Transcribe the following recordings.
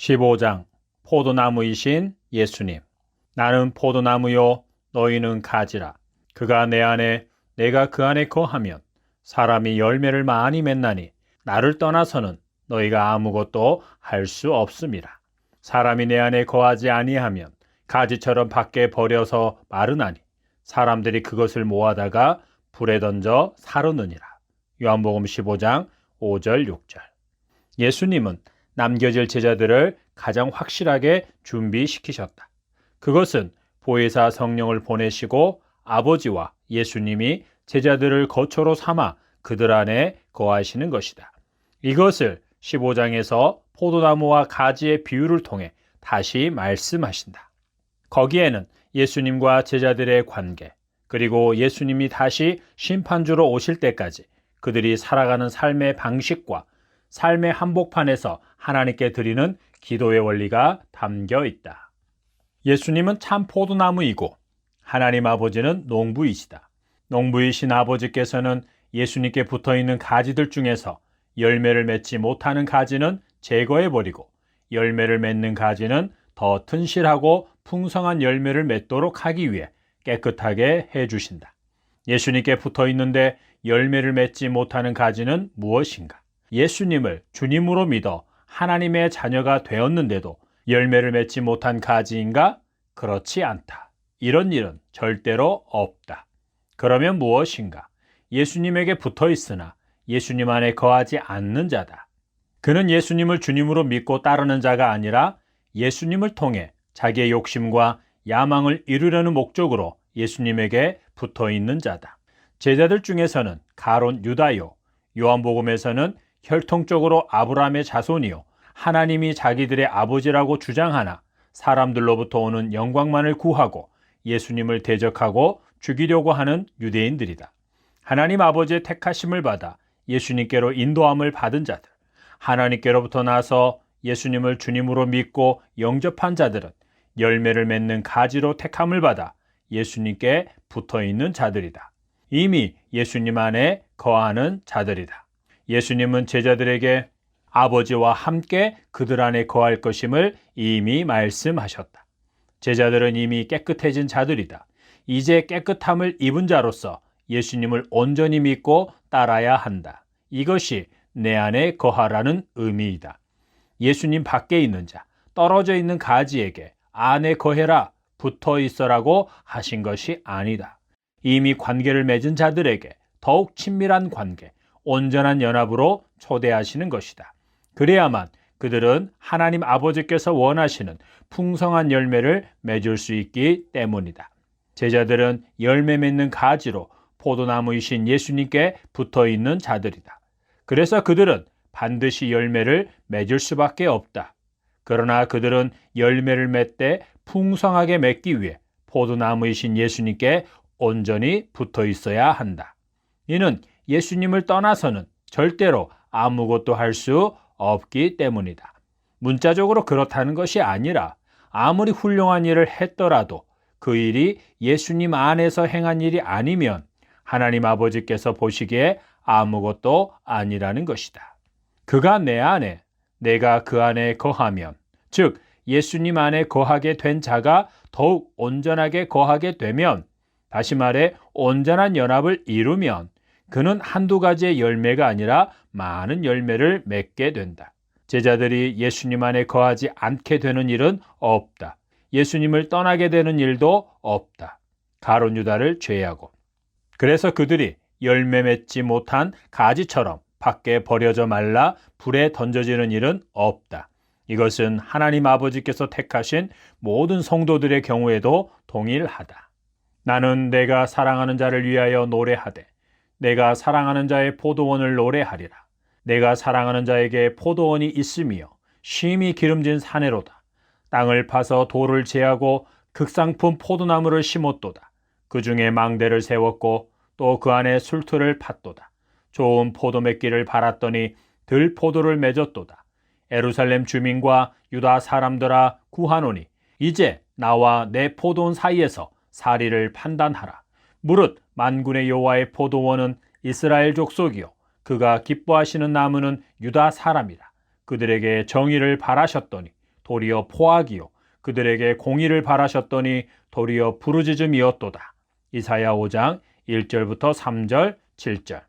15장 포도나무이신 예수님. 나는 포도나무요 너희는 가지라. 그가 내 안에 내가 그 안에 거하면 사람이 열매를 많이 맺나니 나를 떠나서는 너희가 아무것도 할 수 없음이라. 사람이 내 안에 거하지 아니하면 가지처럼 밖에 버려서 마르나니 사람들이 그것을 모아다가 불에 던져 사르느니라. 요한복음 15장 5절 6절. 예수님은 남겨질 제자들을 가장 확실하게 준비시키셨다. 그것은 보혜사 성령을 보내시고 아버지와 예수님이 제자들을 거처로 삼아 그들 안에 거하시는 것이다. 이것을 15장에서 포도나무와 가지의 비유를 통해 다시 말씀하신다. 거기에는 예수님과 제자들의 관계, 그리고 예수님이 다시 심판주로 오실 때까지 그들이 살아가는 삶의 방식과 삶의 한복판에서 하나님께 드리는 기도의 원리가 담겨 있다. 예수님은 참 포도나무이고 하나님 아버지는 농부이시다. 농부이신 아버지께서는 예수님께 붙어있는 가지들 중에서 열매를 맺지 못하는 가지는 제거해버리고 열매를 맺는 가지는 더 튼실하고 풍성한 열매를 맺도록 하기 위해 깨끗하게 해주신다. 예수님께 붙어있는데 열매를 맺지 못하는 가지는 무엇인가? 예수님을 주님으로 믿어 하나님의 자녀가 되었는데도 열매를 맺지 못한 가지인가? 그렇지 않다. 이런 일은 절대로 없다. 그러면 무엇인가? 예수님에게 붙어 있으나 예수님 안에 거하지 않는 자다. 그는 예수님을 주님으로 믿고 따르는 자가 아니라 예수님을 통해 자기의 욕심과 야망을 이루려는 목적으로 예수님에게 붙어 있는 자다. 제자들 중에서는 가론 유다요, 요한복음에서는 혈통적으로 아브라함의 자손이요 하나님이 자기들의 아버지라고 주장하나 사람들로부터 오는 영광만을 구하고 예수님을 대적하고 죽이려고 하는 유대인들이다. 하나님 아버지의 택하심을 받아 예수님께로 인도함을 받은 자들, 하나님께로부터 나서 예수님을 주님으로 믿고 영접한 자들은 열매를 맺는 가지로 택함을 받아 예수님께 붙어있는 자들이다. 이미 예수님 안에 거하는 자들이다. 예수님은 제자들에게 아버지와 함께 그들 안에 거할 것임을 이미 말씀하셨다. 제자들은 이미 깨끗해진 자들이다. 이제 깨끗함을 입은 자로서 예수님을 온전히 믿고 따라야 한다. 이것이 내 안에 거하라는 의미이다. 예수님 밖에 있는 자, 떨어져 있는 가지에게 안에 거해라, 붙어 있어라고 하신 것이 아니다. 이미 관계를 맺은 자들에게 더욱 친밀한 관계, 온전한 연합으로 초대하시는 것이다. 그래야만 그들은 하나님 아버지께서 원하시는 풍성한 열매를 맺을 수 있기 때문이다. 제자들은 열매 맺는 가지로 포도나무이신 예수님께 붙어 있는 자들이다. 그래서 그들은 반드시 열매를 맺을 수밖에 없다. 그러나 그들은 열매를 맺되 풍성하게 맺기 위해 포도나무이신 예수님께 온전히 붙어 있어야 한다. 이는 예수님을 떠나서는 절대로 아무것도 할 수 없기 때문이다. 문자적으로 그렇다는 것이 아니라 아무리 훌륭한 일을 했더라도 그 일이 예수님 안에서 행한 일이 아니면 하나님 아버지께서 보시기에 아무것도 아니라는 것이다. 그가 내 안에, 내가 그 안에 거하면, 즉 예수님 안에 거하게 된 자가 더욱 온전하게 거하게 되면, 다시 말해 온전한 연합을 이루면 그는 한두 가지의 열매가 아니라 많은 열매를 맺게 된다. 제자들이 예수님 안에 거하지 않게 되는 일은 없다. 예수님을 떠나게 되는 일도 없다. 가룟 유다를 제외하고. 그래서 그들이 열매 맺지 못한 가지처럼 밖에 버려져 말라 불에 던져지는 일은 없다. 이것은 하나님 아버지께서 택하신 모든 성도들의 경우에도 동일하다. 나는 내가 사랑하는 자를 위하여 노래하되 내가 사랑하는 자의 포도원을 노래하리라. 내가 사랑하는 자에게 포도원이 있으며 심히 기름진 사내로다. 땅을 파서 돌을 제하고 극상품 포도나무를 심었도다. 그 중에 망대를 세웠고 또 그 안에 술틀을 팠도다. 좋은 포도 맺기를 바랐더니 들포도를 맺었도다. 예루살렘 주민과 유다 사람들아 구하노니 이제 나와 내 포도원 사이에서 사리를 판단하라. 무릇 만군의 여호와의 포도원은 이스라엘 족속이요 그가 기뻐하시는 나무는 유다 사람이라. 그들에게 정의를 바라셨더니 도리어 포악이요 그들에게 공의를 바라셨더니 도리어 부르짖음이었도다. 이사야 5장 1절부터 3절 7절.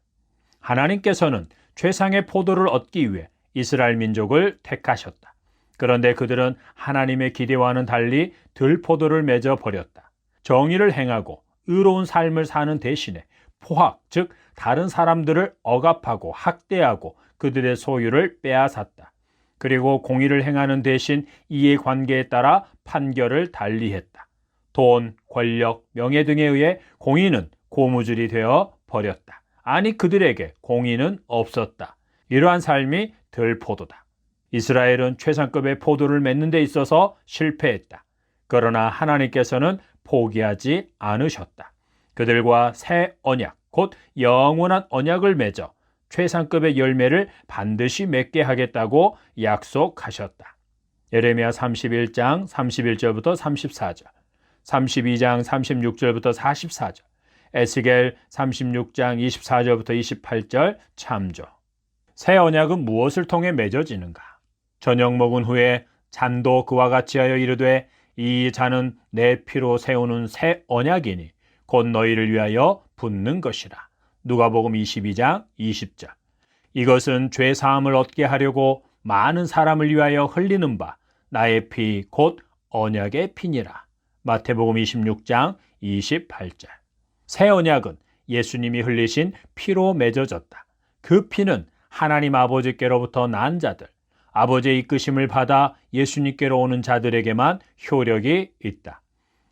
하나님께서는 최상의 포도를 얻기 위해 이스라엘 민족을 택하셨다. 그런데 그들은 하나님의 기대와는 달리 들포도를 맺어 버렸다. 정의를 행하고 의로운 삶을 사는 대신에 포악, 즉 다른 사람들을 억압하고 학대하고 그들의 소유를 빼앗았다. 그리고 공의를 행하는 대신 이해관계에 따라 판결을 달리했다. 돈, 권력, 명예 등에 의해 공의는 고무줄이 되어 버렸다. 아니 그들에게 공의는 없었다. 이러한 삶이 들포도다. 이스라엘은 최상급의 포도를 맺는 데 있어서 실패했다. 그러나 하나님께서는 포기하지 않으셨다. 그들과 새 언약, 곧 영원한 언약을 맺어 최상급의 열매를 반드시 맺게 하겠다고 약속하셨다. 예레미야 31장 31절부터 34절, 32장 36절부터 44절, 에스겔 36장 24절부터 28절 참조. 새 언약은 무엇을 통해 맺어지는가? 저녁 먹은 후에 잔도 그와 같이 하여 이르되 이 잔은 내 피로 세우는 새 언약이니 곧 너희를 위하여 붓는 것이라. 누가복음 22장 20절. 이것은 죄 사함을 얻게 하려고 많은 사람을 위하여 흘리는 바 나의 피 곧 언약의 피니라. 마태복음 26장 28절. 새 언약은 예수님이 흘리신 피로 맺어졌다. 그 피는 하나님 아버지께로부터 난 자들, 아버지의 이끄심을 받아 예수님께로 오는 자들에게만 효력이 있다.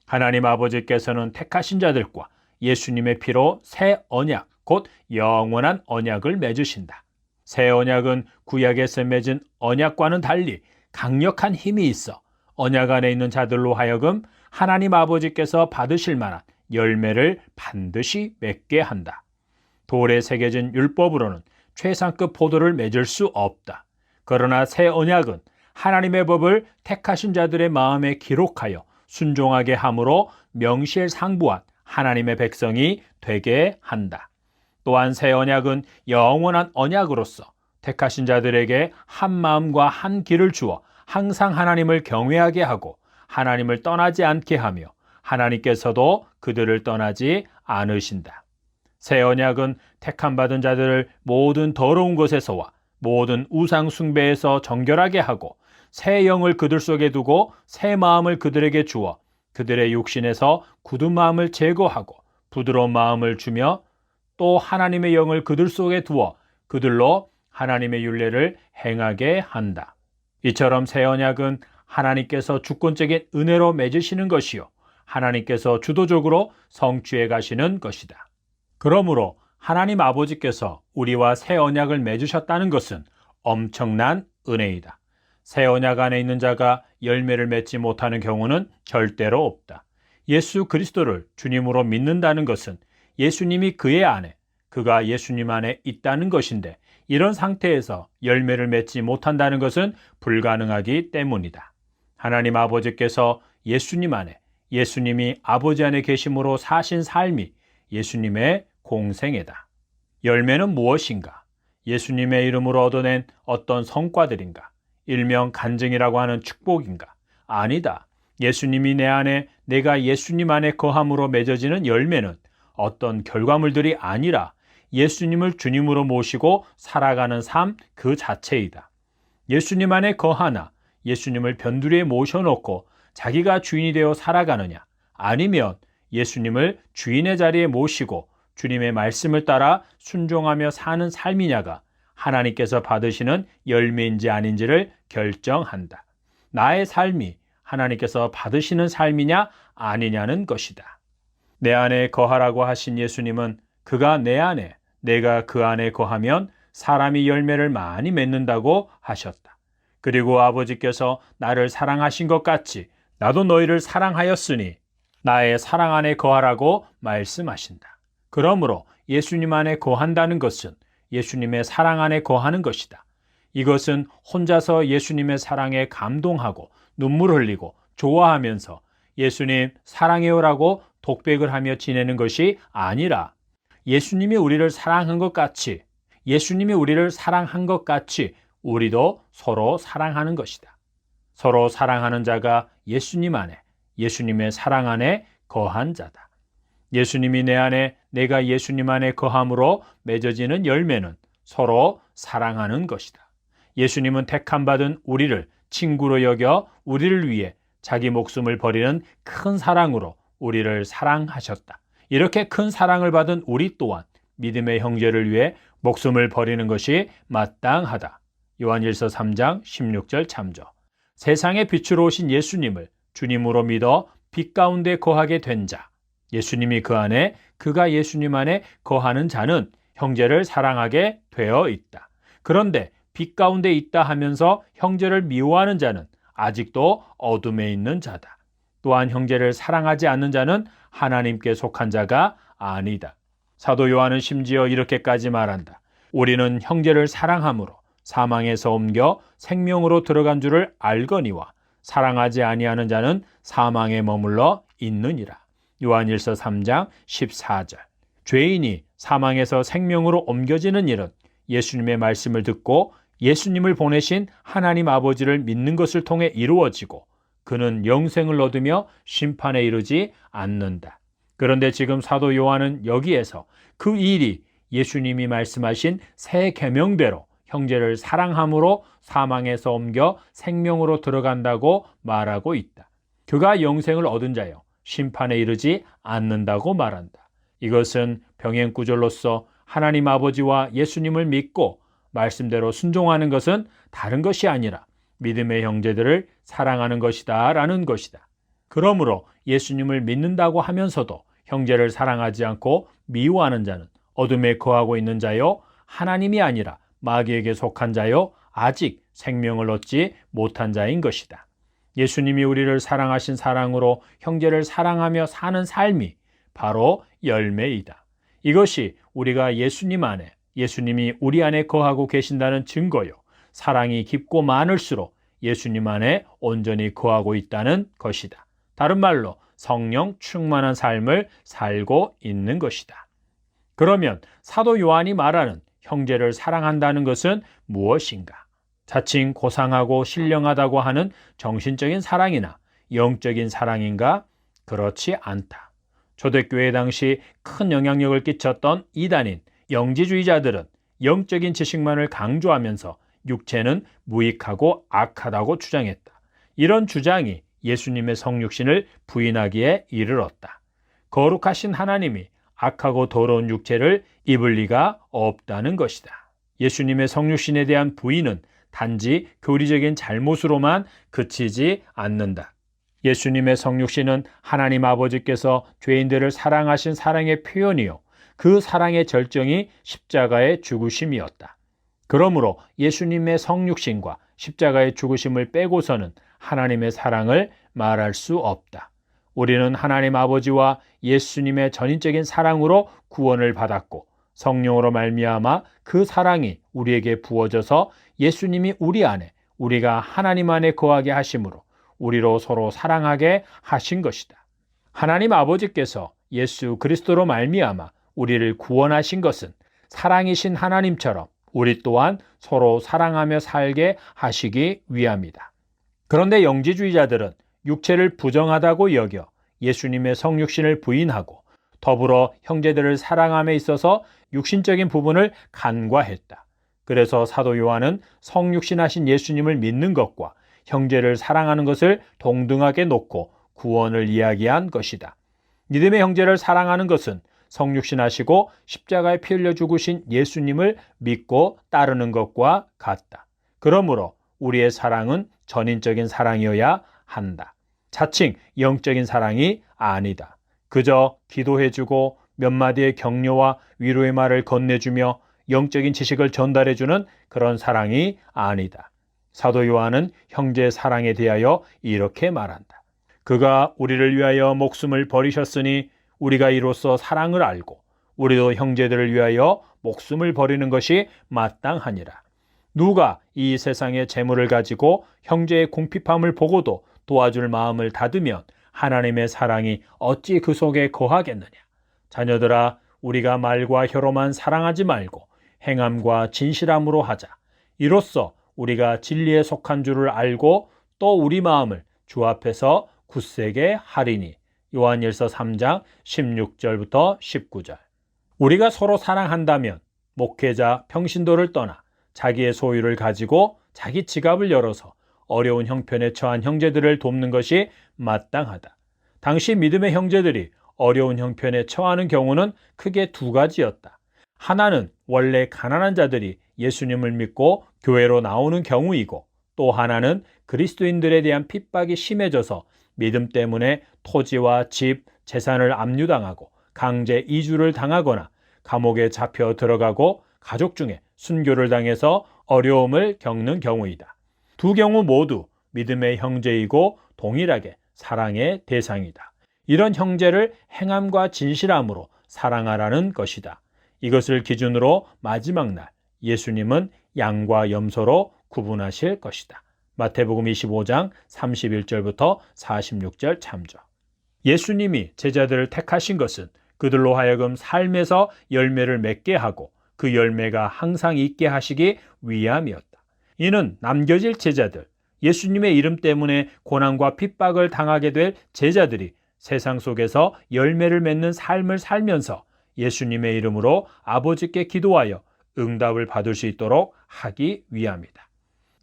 하나님 아버지께서는 택하신 자들과 예수님의 피로 새 언약, 곧 영원한 언약을 맺으신다. 새 언약은 구약에서 맺은 언약과는 달리 강력한 힘이 있어 언약 안에 있는 자들로 하여금 하나님 아버지께서 받으실 만한 열매를 반드시 맺게 한다. 돌에 새겨진 율법으로는 최상급 포도를 맺을 수 없다. 그러나 새 언약은 하나님의 법을 택하신 자들의 마음에 기록하여 순종하게 함으로 명실상부한 하나님의 백성이 되게 한다. 또한 새 언약은 영원한 언약으로서 택하신 자들에게 한 마음과 한 길을 주어 항상 하나님을 경외하게 하고 하나님을 떠나지 않게 하며 하나님께서도 그들을 떠나지 않으신다. 새 언약은 택함받은 자들을 모든 더러운 것에서와 모든 우상 숭배에서 정결하게 하고 새 영을 그들 속에 두고 새 마음을 그들에게 주어 그들의 육신에서 굳은 마음을 제거하고 부드러운 마음을 주며 또 하나님의 영을 그들 속에 두어 그들로 하나님의 율례를 행하게 한다. 이처럼 새 언약은 하나님께서 주권적인 은혜로 맺으시는 것이요 하나님께서 주도적으로 성취해 가시는 것이다. 그러므로 하나님 아버지께서 우리와 새 언약을 맺으셨다는 것은 엄청난 은혜이다. 새 언약 안에 있는 자가 열매를 맺지 못하는 경우는 절대로 없다. 예수 그리스도를 주님으로 믿는다는 것은 예수님이 그의 안에, 그가 예수님 안에 있다는 것인데 이런 상태에서 열매를 맺지 못한다는 것은 불가능하기 때문이다. 하나님 아버지께서 예수님 안에, 예수님이 아버지 안에 계심으로 사신 삶이 예수님의 공생애다. 열매는 무엇인가? 예수님의 이름으로 얻어낸 어떤 성과들인가? 일명 간증이라고 하는 축복인가? 아니다. 예수님이 내 안에, 내가 예수님 안에 거함으로 맺어지는 열매는 어떤 결과물들이 아니라 예수님을 주님으로 모시고 살아가는 삶 그 자체이다. 예수님 안에 거하나 예수님을 변두리에 모셔놓고 자기가 주인이 되어 살아가느냐, 아니면 예수님을 주인의 자리에 모시고 주님의 말씀을 따라 순종하며 사는 삶이냐가 하나님께서 받으시는 열매인지 아닌지를 결정한다. 나의 삶이 하나님께서 받으시는 삶이냐 아니냐는 것이다. 내 안에 거하라고 하신 예수님은 그가 내 안에, 내가 그 안에 거하면 사람이 열매를 많이 맺는다고 하셨다. 그리고 아버지께서 나를 사랑하신 것 같이 나도 너희를 사랑하였으니 나의 사랑 안에 거하라고 말씀하신다. 그러므로 예수님 안에 거한다는 것은 예수님의 사랑 안에 거하는 것이다. 이것은 혼자서 예수님의 사랑에 감동하고 눈물 흘리고 좋아하면서 예수님 사랑해요라고 독백을 하며 지내는 것이 아니라 예수님이 우리를 사랑한 것 같이, 예수님이 우리를 사랑한 것 같이 우리도 서로 사랑하는 것이다. 서로 사랑하는 자가 예수님 안에, 예수님의 사랑 안에 거한 자다. 예수님이 내 안에, 내가 예수님 안에 거함으로 맺어지는 열매는 서로 사랑하는 것이다. 예수님은 택함받은 우리를 친구로 여겨 우리를 위해 자기 목숨을 버리는 큰 사랑으로 우리를 사랑하셨다. 이렇게 큰 사랑을 받은 우리 또한 믿음의 형제를 위해 목숨을 버리는 것이 마땅하다. 요한일서 3장 16절 참조. 세상의 빛으로 오신 예수님을 주님으로 믿어 빛 가운데 거하게 된 자, 예수님이 그 안에, 그가 예수님 안에 거하는 자는 형제를 사랑하게 되어 있다. 그런데 빛 가운데 있다 하면서 형제를 미워하는 자는 아직도 어둠에 있는 자다. 또한 형제를 사랑하지 않는 자는 하나님께 속한 자가 아니다. 사도 요한은 심지어 이렇게까지 말한다. 우리는 형제를 사랑함으로 사망에서 옮겨 생명으로 들어간 줄을 알거니와 사랑하지 아니하는 자는 사망에 머물러 있느니라. 요한일서 3장 14절. 죄인이 사망에서 생명으로 옮겨지는 일은 예수님의 말씀을 듣고 예수님을 보내신 하나님 아버지를 믿는 것을 통해 이루어지고 그는 영생을 얻으며 심판에 이르지 않는다. 그런데 지금 사도 요한은 여기에서 그 일이 예수님이 말씀하신 새 계명대로 형제를 사랑함으로 사망에서 옮겨 생명으로 들어간다고 말하고 있다. 그가 영생을 얻은 자여 심판에 이르지 않는다고 말한다. 이것은 병행구절로서 하나님 아버지와 예수님을 믿고 말씀대로 순종하는 것은 다른 것이 아니라 믿음의 형제들을 사랑하는 것이다 라는 것이다. 그러므로 예수님을 믿는다고 하면서도 형제를 사랑하지 않고 미워하는 자는 어둠에 거하고 있는 자요, 하나님이 아니라 마귀에게 속한 자요, 아직 생명을 얻지 못한 자인 것이다. 예수님이 우리를 사랑하신 사랑으로 형제를 사랑하며 사는 삶이 바로 열매이다. 이것이 우리가 예수님 안에, 예수님이 우리 안에 거하고 계신다는 증거요, 사랑이 깊고 많을수록 예수님 안에 온전히 거하고 있다는 것이다. 다른 말로 성령 충만한 삶을 살고 있는 것이다. 그러면 사도 요한이 말하는 형제를 사랑한다는 것은 무엇인가? 자칭 고상하고 신령하다고 하는 정신적인 사랑이나 영적인 사랑인가? 그렇지 않다. 초대교회 당시 큰 영향력을 끼쳤던 이단인 영지주의자들은 영적인 지식만을 강조하면서 육체는 무익하고 악하다고 주장했다. 이런 주장이 예수님의 성육신을 부인하기에 이르렀다. 거룩하신 하나님이 악하고 더러운 육체를 입을 리가 없다는 것이다. 예수님의 성육신에 대한 부인은 단지 교리적인 잘못으로만 그치지 않는다. 예수님의 성육신은 하나님 아버지께서 죄인들을 사랑하신 사랑의 표현이요, 그 사랑의 절정이 십자가의 죽으심이었다. 그러므로 예수님의 성육신과 십자가의 죽으심을 빼고서는 하나님의 사랑을 말할 수 없다. 우리는 하나님 아버지와 예수님의 전인적인 사랑으로 구원을 받았고 성령으로 말미암아 그 사랑이 우리에게 부어져서 예수님이 우리 안에, 우리가 하나님 안에 거하게 하심으로 우리로 서로 사랑하게 하신 것이다. 하나님 아버지께서 예수 그리스도로 말미암아 우리를 구원하신 것은 사랑이신 하나님처럼 우리 또한 서로 사랑하며 살게 하시기 위함이다. 그런데 영지주의자들은 육체를 부정하다고 여겨 예수님의 성육신을 부인하고 더불어 형제들을 사랑함에 있어서 육신적인 부분을 간과했다. 그래서 사도 요한은 성육신하신 예수님을 믿는 것과 형제를 사랑하는 것을 동등하게 놓고 구원을 이야기한 것이다. 믿음의 형제를 사랑하는 것은 성육신하시고 십자가에 피 흘려 죽으신 예수님을 믿고 따르는 것과 같다. 그러므로 우리의 사랑은 전인적인 사랑이어야 한다. 자칭 영적인 사랑이 아니다. 그저 기도해주고 몇 마디의 격려와 위로의 말을 건네주며 영적인 지식을 전달해주는 그런 사랑이 아니다. 사도 요한은 형제의 사랑에 대하여 이렇게 말한다. 그가 우리를 위하여 목숨을 버리셨으니 우리가 이로써 사랑을 알고 우리도 형제들을 위하여 목숨을 버리는 것이 마땅하니라. 누가 이 세상의 재물을 가지고 형제의 궁핍함을 보고도 도와줄 마음을 닫으면 하나님의 사랑이 어찌 그 속에 거하겠느냐. 자녀들아, 우리가 말과 혀로만 사랑하지 말고 행함과 진실함으로 하자. 이로써 우리가 진리에 속한 줄을 알고 또 우리 마음을 주 앞에서 굳세게 하리니. 요한일서 3장 16절부터 19절. 우리가 서로 사랑한다면 목회자, 평신도를 떠나 자기의 소유를 가지고 자기 지갑을 열어서 어려운 형편에 처한 형제들을 돕는 것이 마땅하다. 당시 믿음의 형제들이 어려운 형편에 처하는 경우는 크게 두 가지였다. 하나는 원래 가난한 자들이 예수님을 믿고 교회로 나오는 경우이고, 또 하나는 그리스도인들에 대한 핍박이 심해져서 믿음 때문에 토지와 집, 재산을 압류당하고 강제 이주를 당하거나 감옥에 잡혀 들어가고 가족 중에 순교를 당해서 어려움을 겪는 경우이다. 두 경우 모두 믿음의 형제이고 동일하게 사랑의 대상이다. 이런 형제를 행함과 진실함으로 사랑하라는 것이다. 이것을 기준으로 마지막 날 예수님은 양과 염소로 구분하실 것이다. 마태복음 25장 31절부터 46절 참조. 예수님이 제자들을 택하신 것은 그들로 하여금 삶에서 열매를 맺게 하고 그 열매가 항상 있게 하시기 위함이었다. 이는 남겨질 제자들, 예수님의 이름 때문에 고난과 핍박을 당하게 될 제자들이 세상 속에서 열매를 맺는 삶을 살면서 예수님의 이름으로 아버지께 기도하여 응답을 받을 수 있도록 하기 위함이다.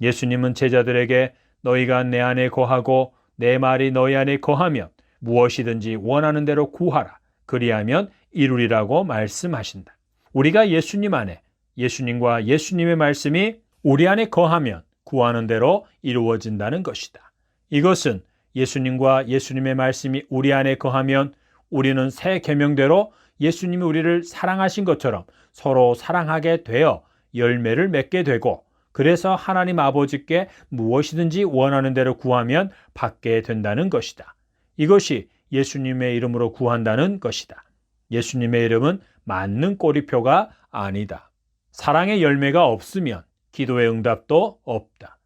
예수님은 제자들에게 너희가 내 안에 거하고 내 말이 너희 안에 거하면 무엇이든지 원하는 대로 구하라. 그리하면 이루리라고 말씀하신다. 우리가 예수님 안에, 예수님과 예수님의 말씀이 우리 안에 거하면 구하는 대로 이루어진다는 것이다. 이것은 예수님과 예수님의 말씀이 우리 안에 거하면 우리는 새 계명대로 예수님이 우리를 사랑하신 것처럼 서로 사랑하게 되어 열매를 맺게 되고, 그래서 하나님 아버지께 무엇이든지 원하는 대로 구하면 받게 된다는 것이다. 이것이 예수님의 이름으로 구한다는 것이다. 예수님의 이름은 맞는 꼬리표가 아니다. 사랑의 열매가 없으면 기도의 응답도 없다.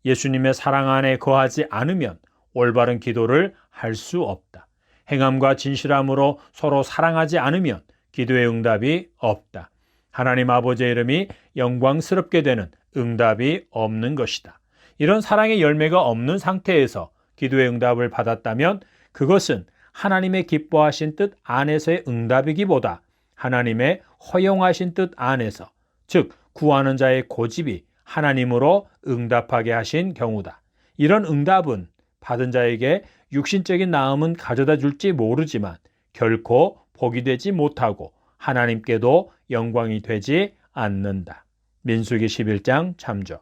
예수님의 사랑 안에 거하지 않으면 올바른 기도를 할 수 없다. 행함과 진실함으로 서로 사랑하지 않으면 기도의 응답이 없다. 하나님 아버지의 이름이 영광스럽게 되는 응답이 없는 것이다. 이런 사랑의 열매가 없는 상태에서 기도의 응답을 받았다면 그것은 하나님의 기뻐하신 뜻 안에서의 응답이기보다 하나님의 허용하신 뜻 안에서, 즉 구하는 자의 고집이 하나님으로 응답하게 하신 경우다. 이런 응답은 받은 자에게 육신적인 나음은 가져다 줄지 모르지만 결코 복이 되지 못하고 하나님께도 영광이 되지 않는다. 민수기 11장 참조.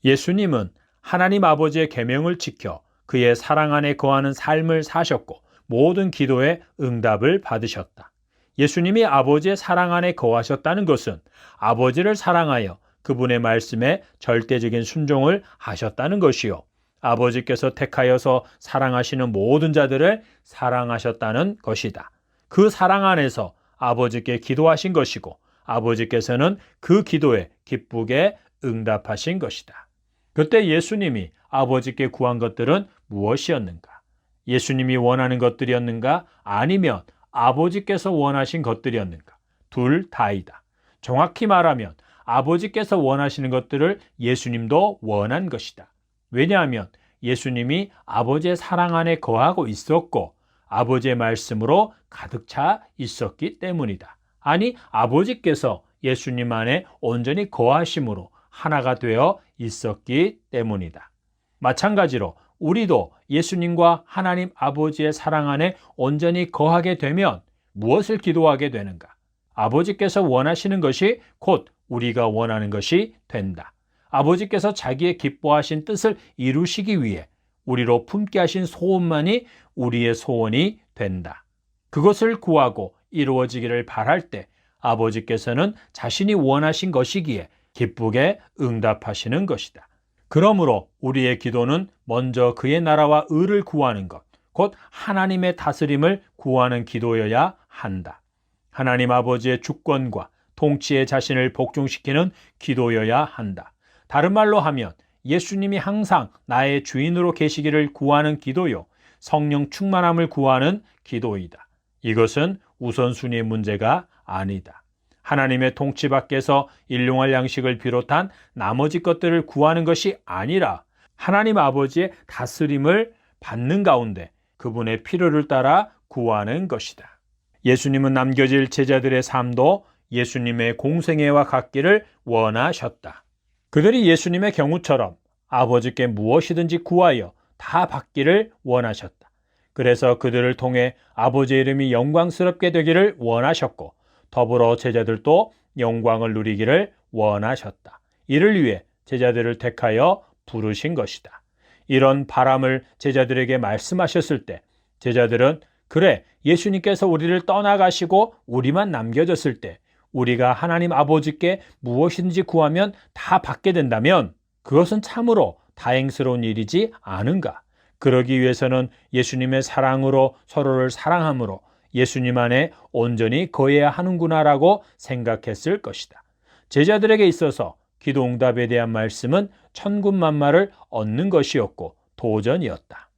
예수님은 하나님 아버지의 계명을 지켜 그의 사랑 안에 거하는 삶을 사셨고 모든 기도에 응답을 받으셨다. 예수님이 아버지의 사랑 안에 거하셨다는 것은 아버지를 사랑하여 그분의 말씀에 절대적인 순종을 하셨다는 것이요, 아버지께서 택하여서 사랑하시는 모든 자들을 사랑하셨다는 것이다. 그 사랑 안에서 아버지께 기도하신 것이고 아버지께서는 그 기도에 기쁘게 응답하신 것이다. 그때 예수님이 아버지께 구한 것들은 무엇이었는가? 예수님이 원하는 것들이었는가? 아니면 아버지께서 원하신 것들이었는가? 둘 다이다. 정확히 말하면 아버지께서 원하시는 것들을 예수님도 원한 것이다. 왜냐하면 예수님이 아버지의 사랑 안에 거하고 있었고 아버지의 말씀으로 가득 차 있었기 때문이다. 아니, 아버지께서 예수님 안에 온전히 거하심으로 하나가 되어 있었기 때문이다. 마찬가지로 우리도 예수님과 하나님 아버지의 사랑 안에 온전히 거하게 되면 무엇을 기도하게 되는가? 아버지께서 원하시는 것이 곧 우리가 원하는 것이 된다. 아버지께서 자기의 기뻐하신 뜻을 이루시기 위해 우리로 품게 하신 소원만이 우리의 소원이 된다. 그것을 구하고 이루어지기를 바랄 때 아버지께서는 자신이 원하신 것이기에 기쁘게 응답하시는 것이다. 그러므로 우리의 기도는 먼저 그의 나라와 의를 구하는 것, 곧 하나님의 다스림을 구하는 기도여야 한다. 하나님 아버지의 주권과 통치에 자신을 복종시키는 기도여야 한다. 다른 말로 하면 예수님이 항상 나의 주인으로 계시기를 구하는 기도요, 성령 충만함을 구하는 기도이다. 이것은 우선순위의 문제가 아니다. 하나님의 통치 밖에서 일용할 양식을 비롯한 나머지 것들을 구하는 것이 아니라 하나님 아버지의 다스림을 받는 가운데 그분의 필요를 따라 구하는 것이다. 예수님은 남겨질 제자들의 삶도 예수님의 공생애와 같기를 원하셨다. 그들이 예수님의 경우처럼 아버지께 무엇이든지 구하여 다 받기를 원하셨다. 그래서 그들을 통해 아버지의 이름이 영광스럽게 되기를 원하셨고, 더불어 제자들도 영광을 누리기를 원하셨다. 이를 위해 제자들을 택하여 부르신 것이다. 이런 바람을 제자들에게 말씀하셨을 때 제자들은 그래, 예수님께서 우리를 떠나가시고 우리만 남겨졌을 때 우리가 하나님 아버지께 무엇이든지 구하면 다 받게 된다면 그것은 참으로 다행스러운 일이지 않은가? 그러기 위해서는 예수님의 사랑으로 서로를 사랑함으로 예수님 안에 온전히 거해야 하는구나라고 생각했을 것이다. 제자들에게 있어서 기도 응답에 대한 말씀은 천군만마를 얻는 것이었고 도전이었다.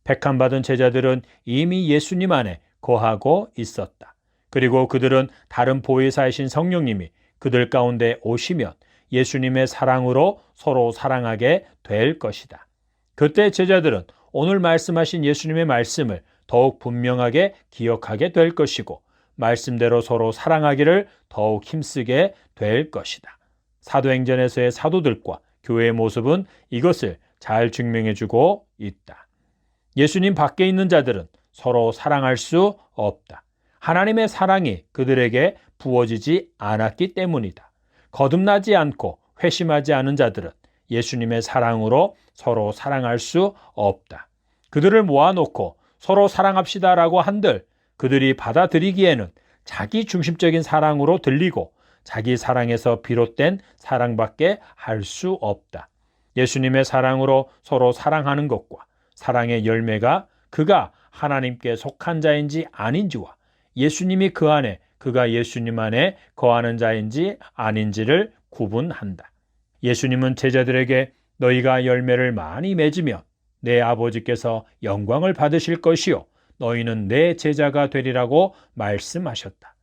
백함받은 제자들은 이미 예수님 안에 거하고 있었다. 그리고 그들은 다른 보혜사이신 성령님이 그들 가운데 오시면 예수님의 사랑으로 서로 사랑하게 될 것이다. 그때 제자들은 오늘 말씀하신 예수님의 말씀을 더욱 분명하게 기억하게 될 것이고 말씀대로 서로 사랑하기를 더욱 힘쓰게 될 것이다. 사도행전에서의 사도들과 교회의 모습은 이것을 잘 증명해주고 있다. 예수님 밖에 있는 자들은 서로 사랑할 수 없다. 하나님의 사랑이 그들에게 부어지지 않았기 때문이다. 거듭나지 않고 회심하지 않은 자들은 예수님의 사랑으로 서로 사랑할 수 없다. 그들을 모아놓고 서로 사랑합시다라고 한들 그들이 받아들이기에는 자기 중심적인 사랑으로 들리고 자기 사랑에서 비롯된 사랑밖에 할 수 없다. 예수님의 사랑으로 서로 사랑하는 것과 사랑의 열매가 그가 하나님께 속한 자인지 아닌지와 예수님이 그 안에 그가 예수님 안에 거하는 자인지 아닌지를 구분한다. 예수님은 제자들에게 너희가 열매를 많이 맺으면 내 아버지께서 영광을 받으실 것이요 너희는 내 제자가 되리라고 말씀하셨다.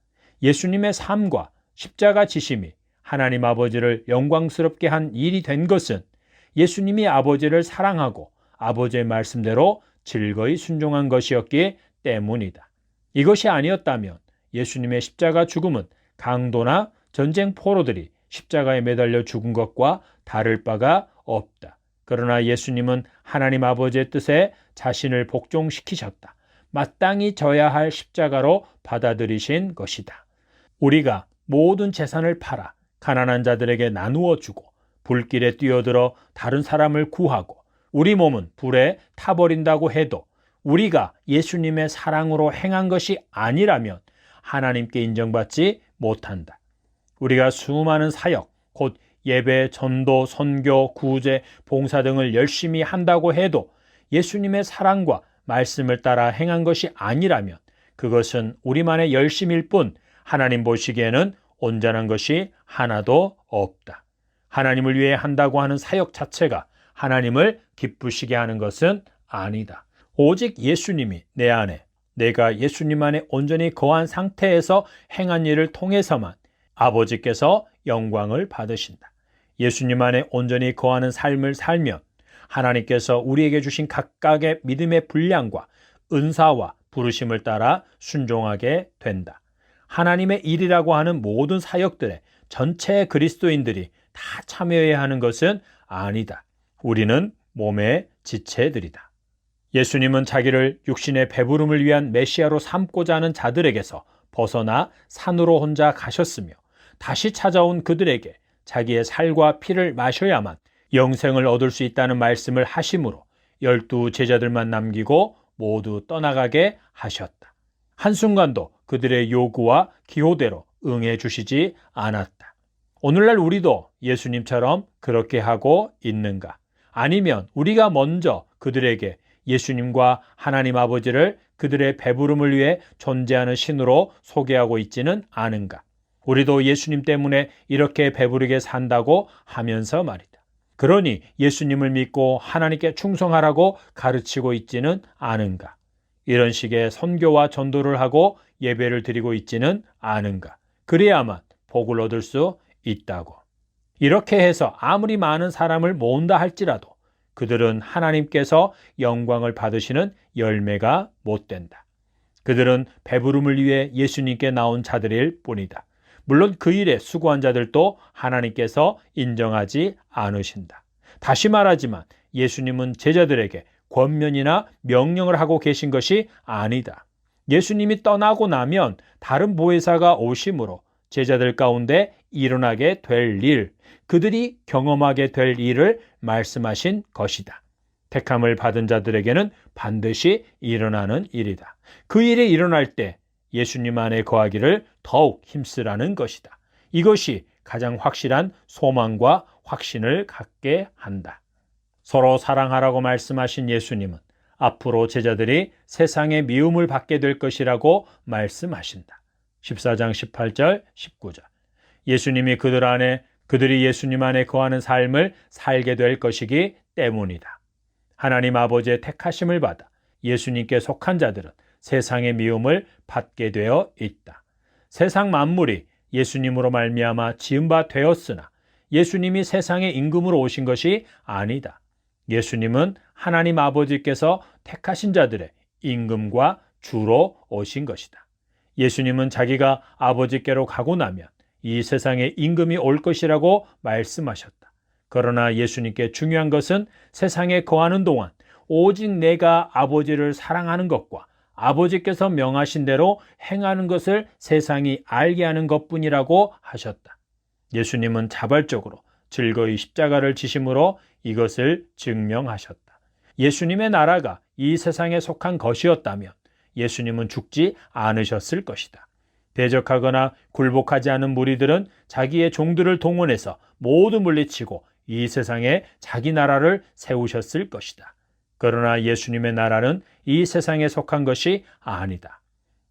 예수님의 삶과 십자가 지심이 하나님 아버지를 영광스럽게 한 일이 된 것은 예수님이 아버지를 사랑하고 아버지의 말씀대로 즐거이 순종한 것이었기 때문이다. 이것이 아니었다면 예수님의 십자가 죽음은 강도나 전쟁 포로들이 십자가에 매달려 죽은 것과 다를 바가 없다. 그러나 예수님은 하나님 아버지의 뜻에 자신을 복종시키셨다. 마땅히 져야 할 십자가로 받아들이신 것이다. 우리가 모든 재산을 팔아 가난한 자들에게 나누어 주고 불길에 뛰어들어 다른 사람을 구하고 우리 몸은 불에 타버린다고 해도 우리가 예수님의 사랑으로 행한 것이 아니라면 하나님께 인정받지 못한다. 우리가 수많은 사역, 곧 예배, 전도, 선교, 구제, 봉사 등을 열심히 한다고 해도 예수님의 사랑과 말씀을 따라 행한 것이 아니라면 그것은 우리만의 열심일 뿐 하나님 보시기에는 온전한 것이 하나도 없다. 하나님을 위해 한다고 하는 사역 자체가 하나님을 기쁘시게 하는 것은 아니다. 오직 예수님이 내 안에, 내가 예수님 안에 온전히 거한 상태에서 행한 일을 통해서만 아버지께서 영광을 받으신다. 예수님 안에 온전히 거하는 삶을 살면 하나님께서 우리에게 주신 각각의 믿음의 분량과 은사와 부르심을 따라 순종하게 된다. 하나님의 일이라고 하는 모든 사역들에 전체 그리스도인들이 다 참여해야 하는 것은 아니다. 우리는 몸의 지체들이다. 예수님은 자기를 육신의 배부름을 위한 메시아로 삼고자 하는 자들에게서 벗어나 산으로 혼자 가셨으며 다시 찾아온 그들에게 자기의 살과 피를 마셔야만 영생을 얻을 수 있다는 말씀을 하심으로 12 제자들만 남기고 모두 떠나가게 하셨다. 한순간도 그들의 요구와 기호대로 응해 주시지 않았다. 오늘날 우리도 예수님처럼 그렇게 하고 있는가? 아니면 우리가 먼저 그들에게 예수님과 하나님 아버지를 그들의 배부름을 위해 존재하는 신으로 소개하고 있지는 않은가? 우리도 예수님 때문에 이렇게 배부르게 산다고 하면서 말이다. 그러니 예수님을 믿고 하나님께 충성하라고 가르치고 있지는 않은가? 이런 식의 선교와 전도를 하고 예배를 드리고 있지는 않은가? 그래야만 복을 얻을 수 있다고. 이렇게 해서 아무리 많은 사람을 모은다 할지라도 그들은 하나님께서 영광을 받으시는 열매가 못 된다. 그들은 배부름을 위해 예수님께 나온 자들일 뿐이다. 물론 그 일에 수고한 자들도 하나님께서 인정하지 않으신다. 다시 말하지만 예수님은 제자들에게 권면이나 명령을 하고 계신 것이 아니다. 예수님이 떠나고 나면 다른 보혜사가 오심으로 제자들 가운데 일어나게 될 일, 그들이 경험하게 될 일을 말씀하신 것이다. 택함을 받은 자들에게는 반드시 일어나는 일이다. 그 일이 일어날 때 예수님 안에 거하기를 더욱 힘쓰라는 것이다. 이것이 가장 확실한 소망과 확신을 갖게 한다. 서로 사랑하라고 말씀하신 예수님은 앞으로 제자들이 세상의 미움을 받게 될 것이라고 말씀하신다. 14장 18절 19절. 예수님이 그들이 예수님 안에 거하는 삶을 살게 될 것이기 때문이다. 하나님 아버지의 택하심을 받아 예수님께 속한 자들은 세상의 미움을 받게 되어 있다. 세상 만물이 예수님으로 말미암아 지은 바 되었으나 예수님이 세상의 임금으로 오신 것이 아니다. 예수님은 하나님 아버지께서 택하신 자들의 임금과 주로 오신 것이다. 예수님은 자기가 아버지께로 가고 나면 이 세상에 임금이 올 것이라고 말씀하셨다. 그러나 예수님께 중요한 것은 세상에 거하는 동안 오직 내가 아버지를 사랑하는 것과 아버지께서 명하신 대로 행하는 것을 세상이 알게 하는 것뿐이라고 하셨다. 예수님은 자발적으로 즐거이 십자가를 지심으로 이것을 증명하셨다. 예수님의 나라가 이 세상에 속한 것이었다면 예수님은 죽지 않으셨을 것이다. 대적하거나 굴복하지 않은 무리들은 자기의 종들을 동원해서 모두 물리치고 이 세상에 자기 나라를 세우셨을 것이다. 그러나 예수님의 나라는 이 세상에 속한 것이 아니다.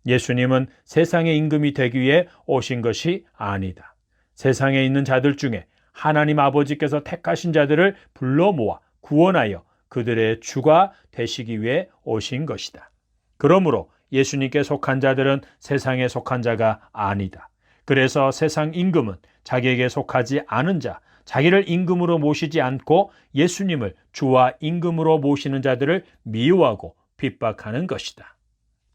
예수님은 세상의 임금이 되기 위해 오신 것이 아니다. 세상에 있는 자들 중에 하나님 아버지께서 택하신 자들을 불러 모아 구원하여 그들의 주가 되시기 위해 오신 것이다. 그러므로 예수님께 속한 자들은 세상에 속한 자가 아니다. 그래서 세상 임금은 자기에게 속하지 않은 자, 자기를 임금으로 모시지 않고 예수님을 주와 임금으로 모시는 자들을 미워하고 핍박하는 것이다.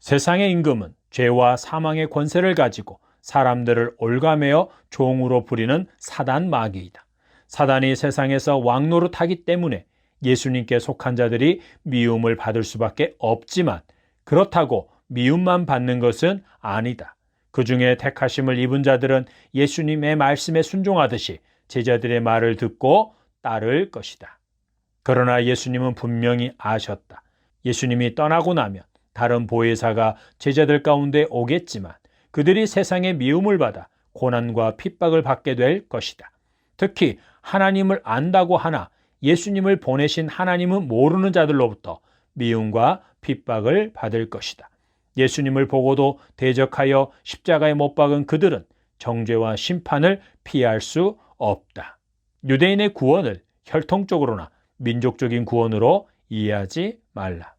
세상의 임금은 죄와 사망의 권세를 가지고 사람들을 올가매어 종으로 부리는 사단 마귀이다. 사단이 세상에서 왕노릇하기 때문에 예수님께 속한 자들이 미움을 받을 수밖에 없지만 그렇다고 미움만 받는 것은 아니다. 그 중에 택하심을 입은 자들은 예수님의 말씀에 순종하듯이 제자들의 말을 듣고 따를 것이다. 그러나 예수님은 분명히 아셨다. 예수님이 떠나고 나면 다른 보혜사가 제자들 가운데 오겠지만 그들이 세상의 미움을 받아 고난과 핍박을 받게 될 것이다. 특히 하나님을 안다고 하나 예수님을 보내신 하나님은 모르는 자들로부터 미움과 핍박을 받을 것이다. 예수님을 보고도 대적하여 십자가에 못 박은 그들은 정죄와 심판을 피할 수 없다. 유대인의 구원을 혈통적으로나 민족적인 구원으로 이해하지 말라.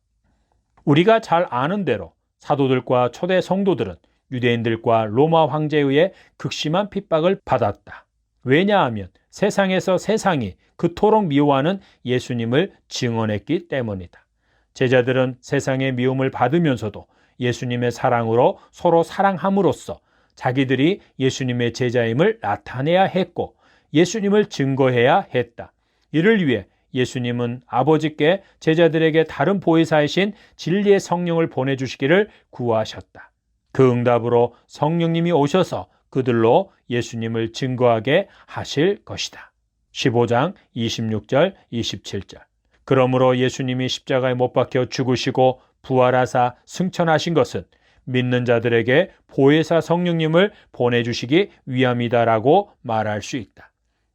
우리가 잘 아는 대로 사도들과 초대 성도들은 유대인들과 로마 황제에 의해 극심한 핍박을 받았다. 왜냐하면 세상에서 세상이 그토록 미워하는 예수님을 증언했기 때문이다. 제자들은 세상의 미움을 받으면서도 예수님의 사랑으로 서로 사랑함으로써 자기들이 예수님의 제자임을 나타내야 했고 예수님을 증거해야 했다. 이를 위해 예수님은 아버지께 제자들에게 다른 보혜사이신 진리의 성령을 보내주시기를 구하셨다. 그 응답으로 성령님이 오셔서 그들로 예수님을 증거하게 하실 것이다. 15장 26절 27절. 그러므로 예수님이 십자가에 못 박혀 죽으시고 부활하사 승천하신 것은 믿는 자들에게 보혜사 성령님을 보내주시기 위함이다라고 말할 수 있다.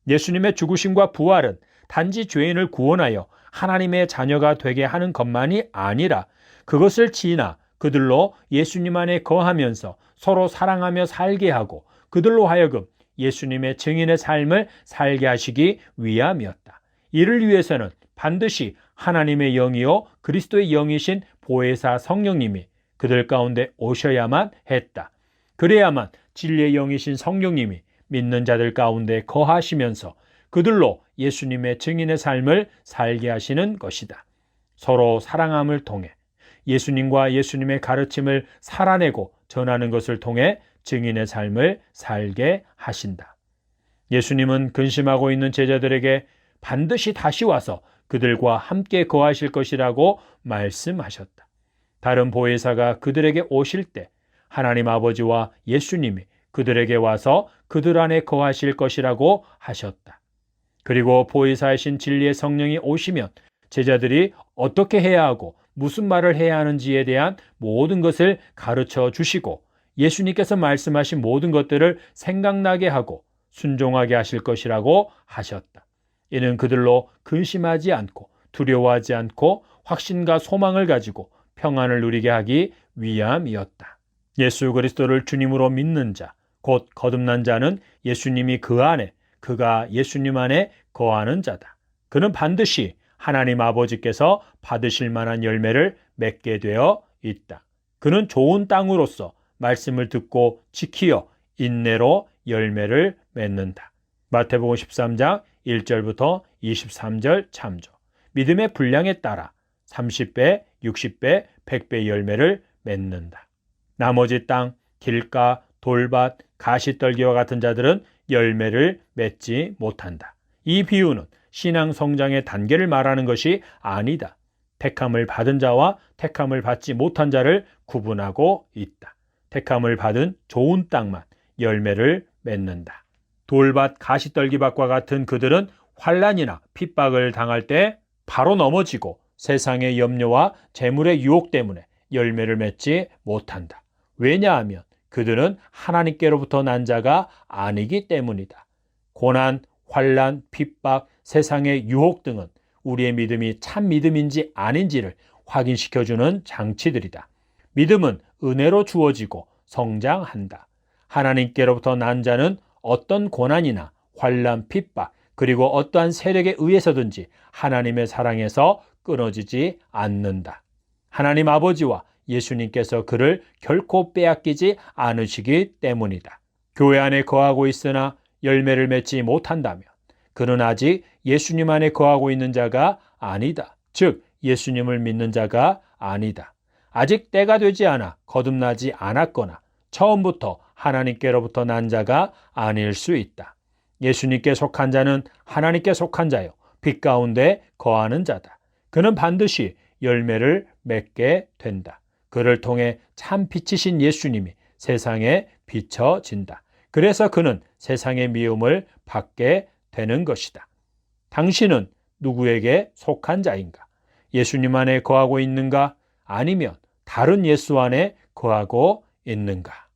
예수님의 죽으심과 부활은 단지 죄인을 구원하여 하나님의 자녀가 되게 하는 것만이 아니라 그것을 지나 그들로 예수님 안에 거하면서 서로 사랑하며 살게 하고 그들로 하여금 예수님의 증인의 삶을 살게 하시기 위함이었다. 이를 위해서는 반드시 하나님의 영이요 그리스도의 영이신 보혜사 성령님이 그들 가운데 오셔야만 했다. 그래야만 진리의 영이신 성령님이 믿는 자들 가운데 거하시면서 그들로 예수님의 증인의 삶을 살게 하시는 것이다. 서로 사랑함을 통해 예수님과 예수님의 가르침을 살아내고 전하는 것을 통해 증인의 삶을 살게 하신다. 예수님은 근심하고 있는 제자들에게 반드시 다시 와서 그들과 함께 거하실 것이라고 말씀하셨다. 다른 보혜사가 그들에게 오실 때 하나님 아버지와 예수님이 그들에게 와서 그들 안에 거하실 것이라고 하셨다. 그리고 보혜사이신 진리의 성령이 오시면 제자들이 어떻게 해야 하고 무슨 말을 해야 하는지에 대한 모든 것을 가르쳐 주시고 예수님께서 말씀하신 모든 것들을 생각나게 하고 순종하게 하실 것이라고 하셨다. 이는 그들로 근심하지 않고 두려워하지 않고 확신과 소망을 가지고 평안을 누리게 하기 위함이었다. 예수 그리스도를 주님으로 믿는 자, 곧 거듭난 자는 예수님이 그 안에, 그가 예수님 안에 거하는 자다. 그는 반드시 하나님 아버지께서 받으실 만한 열매를 맺게 되어 있다. 그는 좋은 땅으로서 말씀을 듣고 지키어 인내로 열매를 맺는다. 마태복음 13장 1절부터 23절 참조. 믿음의 분량에 따라 30배, 60배, 100배 열매를 맺는다. 나머지 땅, 길가, 돌밭, 가시떨기와 같은 자들은 열매를 맺지 못한다. 이 비유는 신앙 성장의 단계를 말하는 것이 아니다. 택함을 받은 자와 택함을 받지 못한 자를 구분하고 있다. 택함을 받은 좋은 땅만 열매를 맺는다. 돌밭, 가시떨기밭과 같은 그들은 환난이나 핍박을 당할 때 바로 넘어지고 세상의 염려와 재물의 유혹 때문에 열매를 맺지 못한다. 왜냐하면 그들은 하나님께로부터 난 자가 아니기 때문이다. 고난, 환난, 핍박, 세상의 유혹 등은 우리의 믿음이 참 믿음인지 아닌지를 확인시켜주는 장치들이다. 믿음은 은혜로 주어지고 성장한다. 하나님께로부터 난 자는 어떤 고난이나 환난, 핍박, 그리고 어떠한 세력에 의해서든지 하나님의 사랑에서 끊어지지 않는다. 하나님 아버지와 예수님께서 그를 결코 빼앗기지 않으시기 때문이다. 교회 안에 거하고 있으나 열매를 맺지 못한다면 그는 아직 예수님 안에 거하고 있는 자가 아니다. 즉 예수님을 믿는 자가 아니다. 아직 때가 되지 않아 거듭나지 않았거나 처음부터 하나님께로부터 난 자가 아닐 수 있다. 예수님께 속한 자는 하나님께 속한 자요 빛 가운데 거하는 자다. 그는 반드시 열매를 맺게 된다. 그를 통해 참 빛이신 예수님이 세상에 비춰진다. 그래서 그는 세상의 미움을 받게 되는 것이다. 당신은 누구에게 속한 자인가? 예수님 안에 거하고 있는가? 아니면 다른 예수 안에 거하고 있는가?